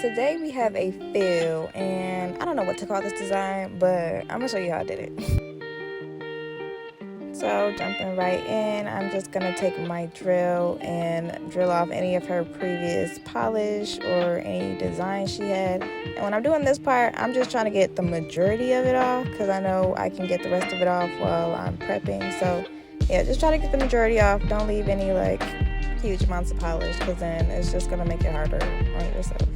today we have a fill, and I don't know what to call this design, but I'm gonna show you how I did it. So jumping right in, I'm just gonna take my drill and drill off any of her previous polish or any design she had. And when I'm doing this part, I'm just trying to get the majority of it off because I know I can get the rest of it off while I'm prepping. So yeah, just try to get the majority off. Don't leave any like huge amounts of polish because then it's just gonna make it harder on yourself.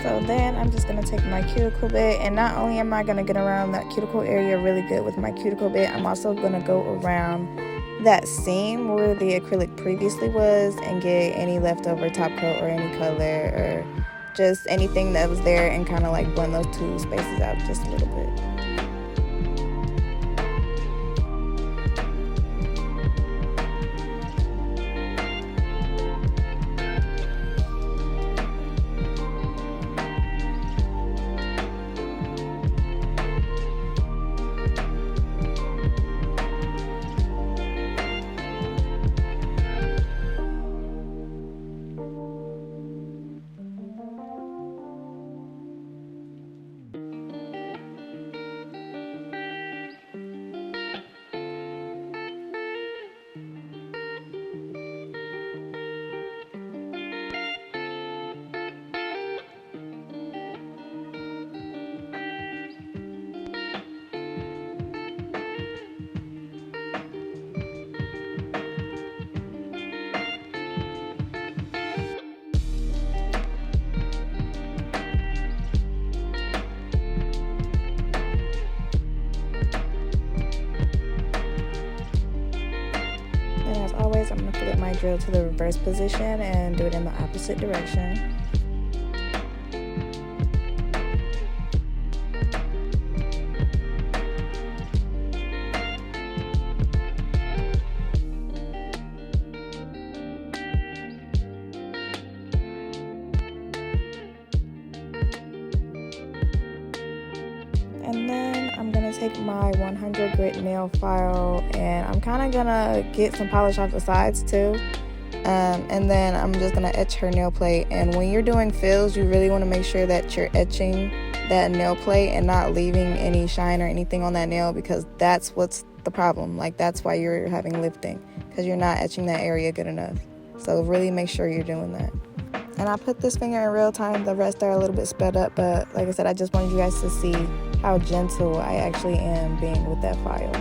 So then I'm just going to take my cuticle bit, and not only am I going to get around that cuticle area really good with my cuticle bit, I'm also going to go around that seam where the acrylic previously was and get any leftover top coat or any color or just anything that was there and kind of like blend those two spaces out just a little bit. And as always, I'm going to flip my drill to the reverse position and do it in the opposite direction. And then I'm going to take my 100 grit nail file and I'm kind of going to get some polish off the sides too. And then I'm just going to etch her nail plate. And when you're doing fills, you really want to make sure that you're etching that nail plate and not leaving any shine or anything on that nail, because that's what's the problem. Like, that's why you're having lifting, because you're not etching that area good enough. So really make sure you're doing that. And I put this finger in real time. The rest are a little bit sped up, but like I said, I just wanted you guys to see how gentle I actually am being with that file.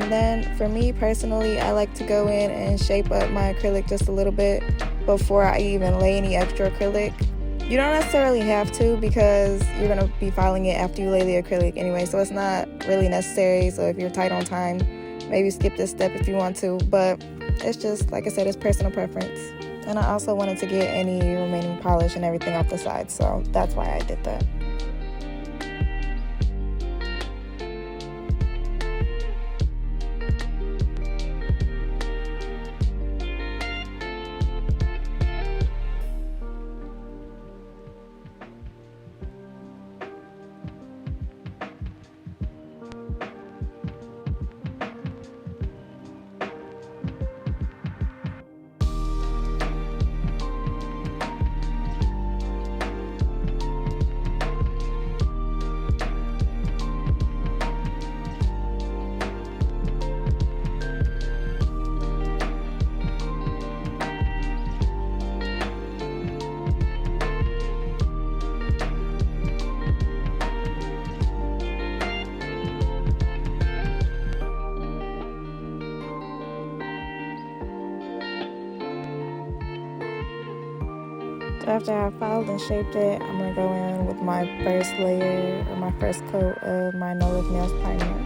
And then for me personally, I like to go in and shape up my acrylic just a little bit before I even lay any extra acrylic. You don't necessarily have to because you're going to be filing it after you lay the acrylic anyway, so it's not really necessary. So if you're tight on time, maybe skip this step if you want to, but it's just, like I said, it's personal preference. And I also wanted to get any remaining polish and everything off the side, so that's why I did that. After I filed and shaped it, I'm going to go in with my first layer or my first coat of my No Lift Nails primer.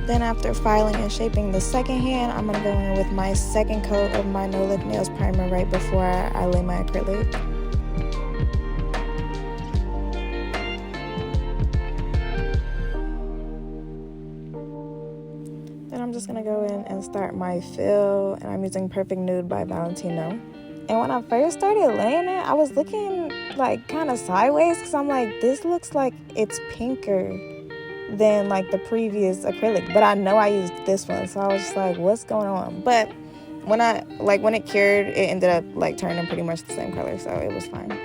Then after filing and shaping the second hand, I'm going to go in with my second coat of my No Lift Nails primer right before I lay my acrylic. I'm just gonna go in and start my fill, and I'm using Perfect Nude by Valentino. And when I first started laying it, I was looking like kind of sideways because I'm like, this looks like it's pinker than like the previous acrylic, but I know I used this one, so I was just like, what's going on? But when it cured, it ended up like turning pretty much the same color, so it was fine.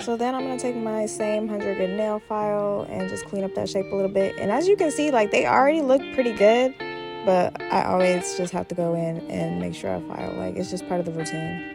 So then I'm going to take my same 100 grit nail file and just clean up that shape a little bit. And as you can see, like, they already look pretty good, but I always just have to go in and make sure I file. Like, it's just part of the routine.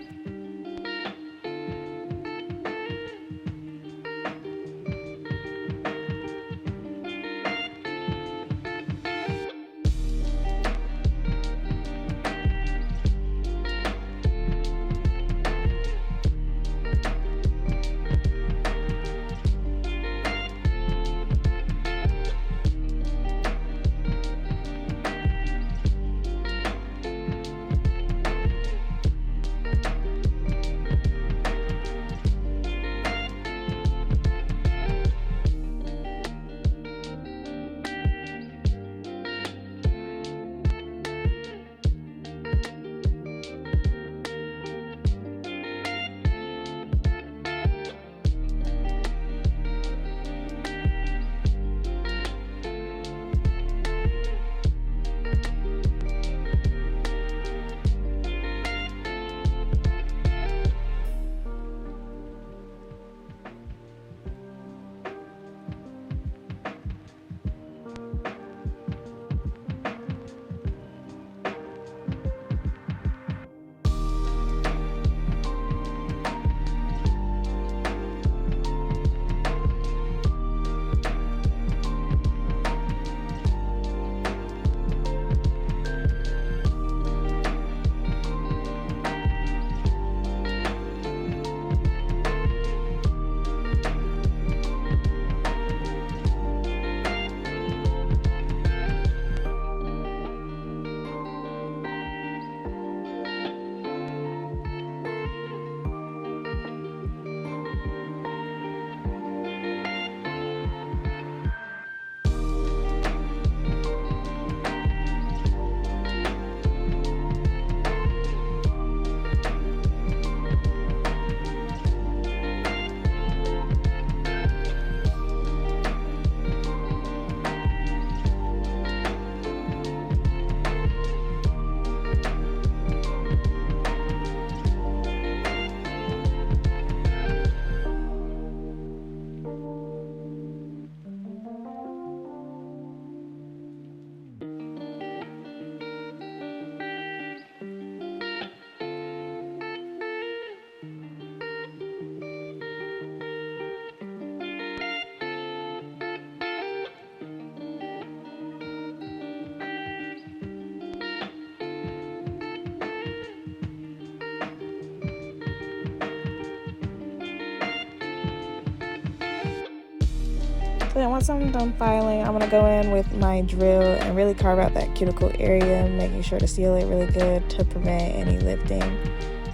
So then once I'm done filing, I'm going to go in with my drill and really carve out that cuticle area, making sure to seal it really good to prevent any lifting.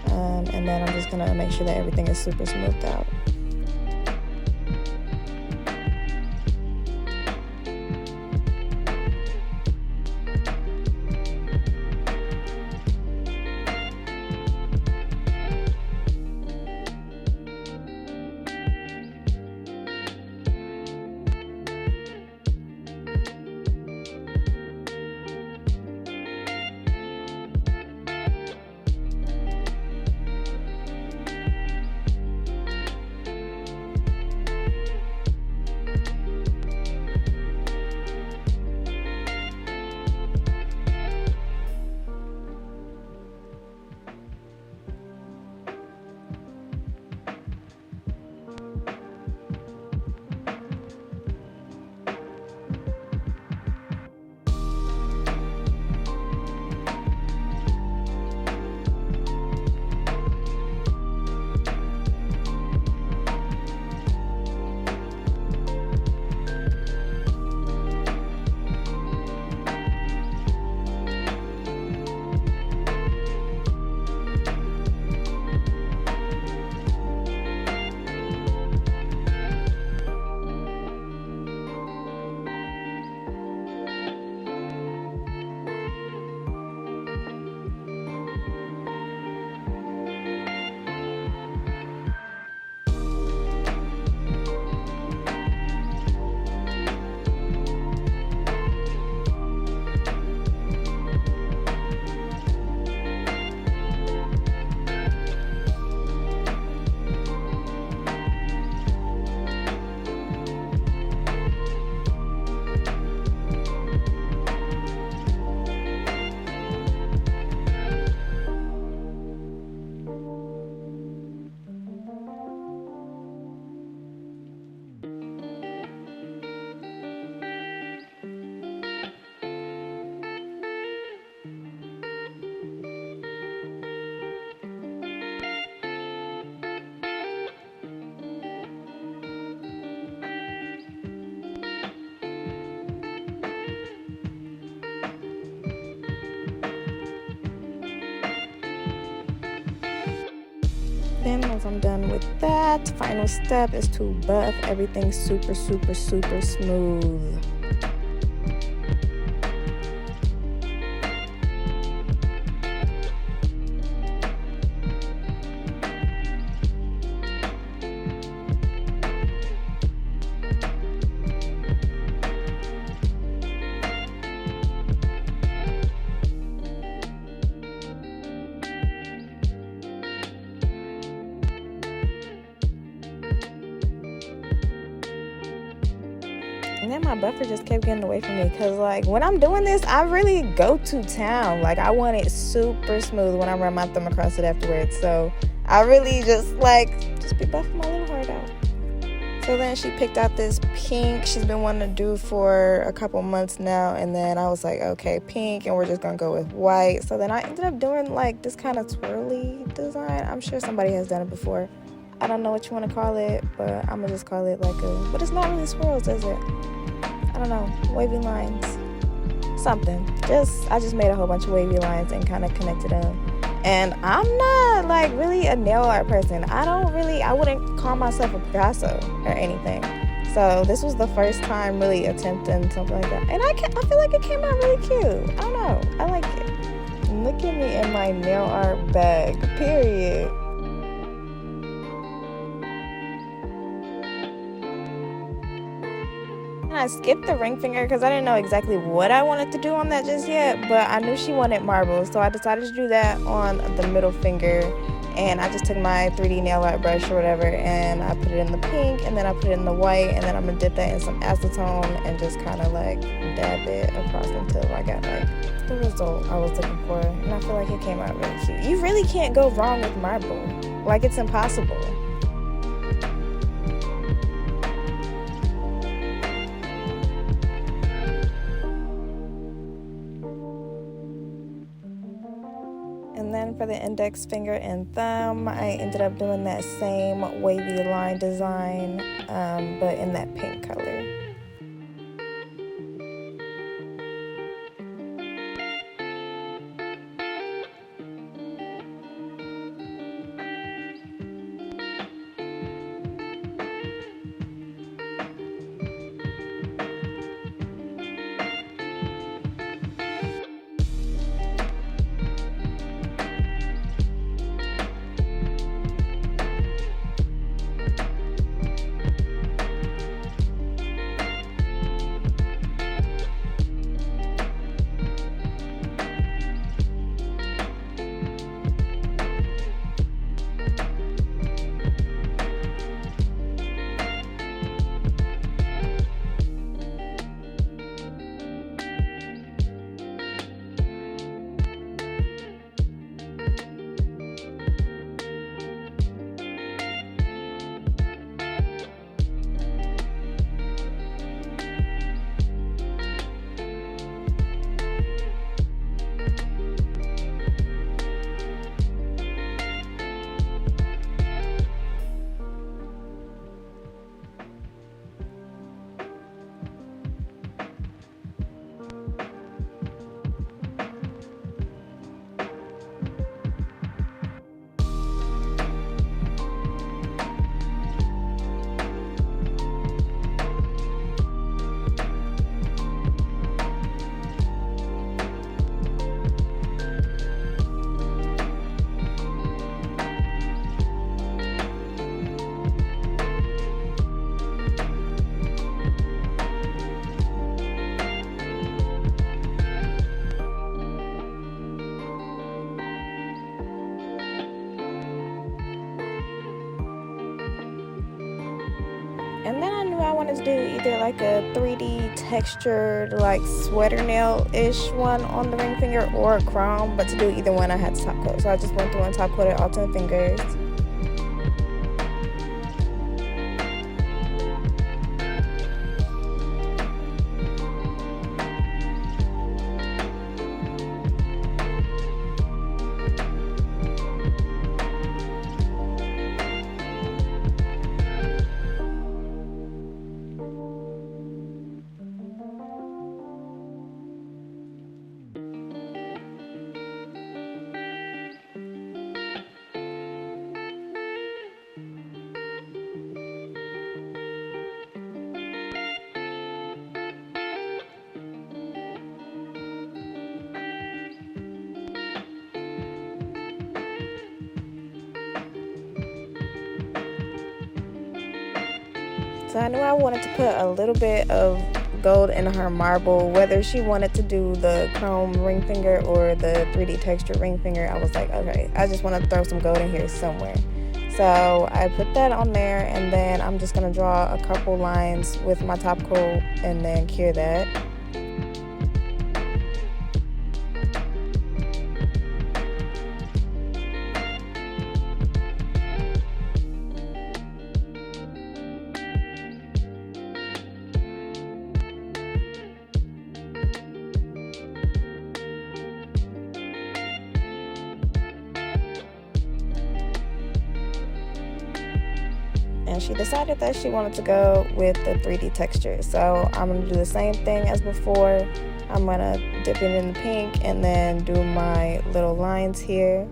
And then I'm just going to make sure that everything is super smoothed out. Then once I'm done with that, final step is to buff everything super smooth. And then my buffer just kept getting away from me because, like, when I'm doing this, I really go to town. Like, I want it super smooth when I run my thumb across it afterwards. So I really just be buffing my little heart out. So then she picked out this pink she's been wanting to do for a couple months now. And then I was like, okay, pink, and we're just going to go with white. So then I ended up doing, like, this kind of twirly design. I'm sure somebody has done it before. I don't know what you want to call it, but I'm going to just call it like but it's not really swirls, is it? I don't know, wavy lines, something. I just made a whole bunch of wavy lines and kind of connected them. And I'm not like really a nail art person. I wouldn't call myself a Picasso or anything. So this was the first time really attempting something like that. And I feel like it came out really cute. I don't know, I like it. Look at me in my nail art bag, period. I skipped the ring finger because I didn't know exactly what I wanted to do on that just yet, but I knew she wanted marbles, so I decided to do that on the middle finger. And I just took my 3D nail art brush or whatever, and I put it in the pink, and then I put it in the white, and then I'm gonna dip that in some acetone and just kind of like dab it across until I got like the result I was looking for. And I feel like it came out really cute. You really can't go wrong with marble. Like, it's impossible. And then for the index finger and thumb, I ended up doing that same wavy line design, but in that pink color. wanted to do either like a 3D textured like sweater nail-ish one on the ring finger or a chrome, but to do either one I had to top coat. So I just went through and top coated all 10 fingers. So I knew I wanted to put a little bit of gold in her marble, whether she wanted to do the chrome ring finger or the 3D texture ring finger. I was like, okay, I just want to throw some gold in here somewhere. So I put that on there, and then I'm just going to draw a couple lines with my top coat and then cure that. And she decided that she wanted to go with the 3D texture. So I'm going to do the same thing as before. I'm going to dip it in the pink and then do my little lines here.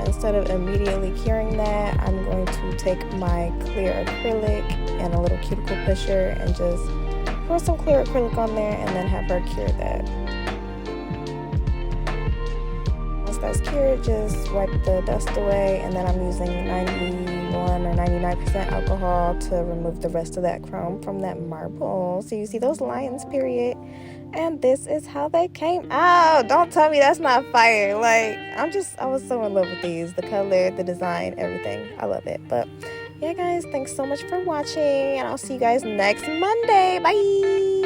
Instead of immediately curing that, I'm going to take my clear acrylic and a little cuticle pusher and just pour some clear acrylic on there and then have her cure that. Once that's cured, just wipe the dust away, and then I'm using 91 or 99% alcohol to remove the rest of that chrome from that marble. So you see those lines, period. And this is how they came out. Don't tell me that's not fire. Like, I was so in love with these. The color, the design, everything. I love it. But yeah, guys, thanks so much for watching. And I'll see you guys next Monday. Bye.